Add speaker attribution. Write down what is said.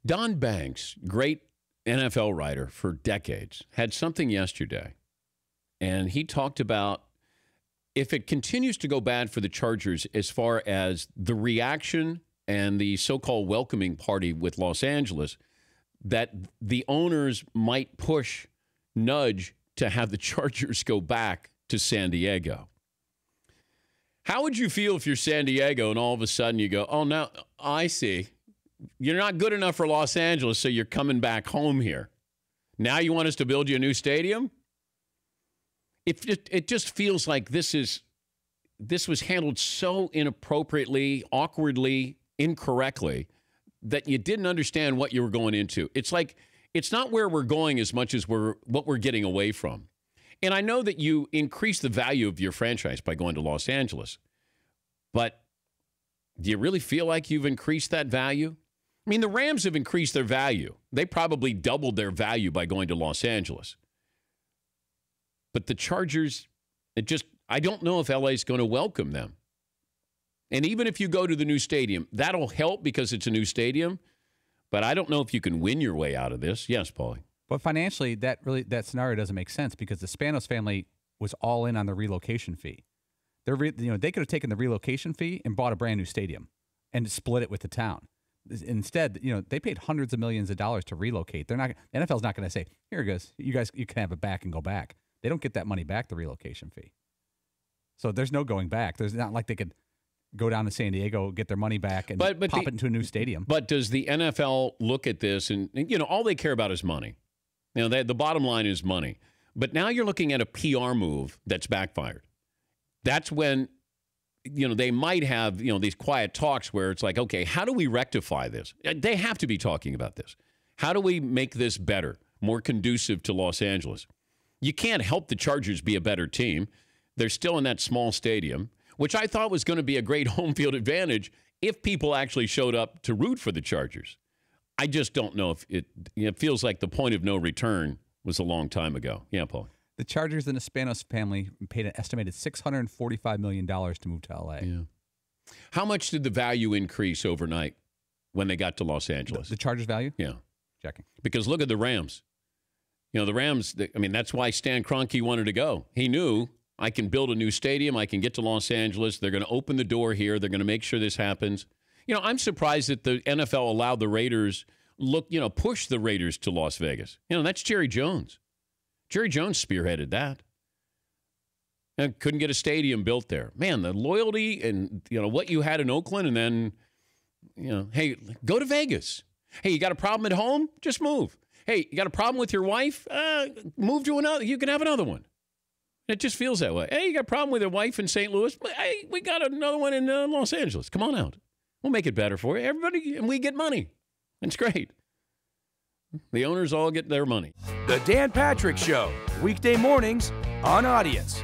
Speaker 1: Don Banks, great NFL writer for decades, had something yesterday, and he talked about if it continues to go bad for the Chargers as far as the reaction and the so-called welcoming party with Los Angeles, that the owners might nudge to have the Chargers go back to San Diego. How would you feel if you're San Diego and all of a sudden you go, oh, now I see. You're not good enough for Los Angeles, so you're coming back home here. Now you want us to build you a new stadium? It just feels like this was handled so inappropriately, awkwardly, incorrectly, that you didn't understand what you were going into. It's like it's not where we're going as much as what we're getting away from. And I know that you increase the value of your franchise by going to Los Angeles, but do you really feel like you've increased that value? I mean, the Rams have increased their value. They probably doubled their value by going to Los Angeles. But the Chargers, I don't know if LA is going to welcome them. And even if you go to the new stadium, that'll help because it's a new stadium. But I don't know if you can win your way out of this. Yes, Paulie.
Speaker 2: But financially, that scenario doesn't make sense because the Spanos family was all in on the relocation fee. They could have taken the relocation fee and bought a brand new stadium and split it with the town. Instead, they paid hundreds of millions of dollars to relocate. The NFL's not going to say, "Here it goes, you can have it back and go back." They don't get that money back, the relocation fee. So there's no going back. There's not like they could go down to San Diego, get their money back, and pop it into a new stadium.
Speaker 1: But does the NFL look at this and all they care about is money? The bottom line is money. But now you're looking at a PR move that's backfired. That's when they might have these quiet talks where it's like, okay, how do we rectify this? They have to be talking about this. How do we make this better, more conducive to Los Angeles? You can't help the Chargers be a better team. They're still in that small stadium, which I thought was going to be a great home field advantage if people actually showed up to root for the Chargers. I just don't know if it feels like the point of no return was a long time ago. Yeah, Paul.
Speaker 2: The Chargers and the Spanos family paid an estimated $645 million to move to L.A.
Speaker 1: Yeah. How much did the value increase overnight when they got to Los Angeles?
Speaker 2: The Chargers' value?
Speaker 1: Yeah.
Speaker 2: Checking.
Speaker 1: Because look at the Rams. The Rams, that's why Stan Kroenke wanted to go. He knew, I can build a new stadium. I can get to Los Angeles. They're going to open the door here. They're going to make sure this happens. I'm surprised that the NFL allowed the Raiders push the Raiders to Las Vegas. That's Jerry Jones. Jerry Jones spearheaded that. And couldn't get a stadium built there. Man, the loyalty and, what you had in Oakland and then, hey, go to Vegas. Hey, you got a problem at home? Just move. Hey, you got a problem with your wife? Move to another. You can have another one. It just feels that way. Hey, you got a problem with your wife in St. Louis? Hey, we got another one in Los Angeles. Come on out. We'll make it better for you. Everybody, and we get money. It's great. The owners all get their money.
Speaker 3: The Dan Patrick Show, weekday mornings on Audience.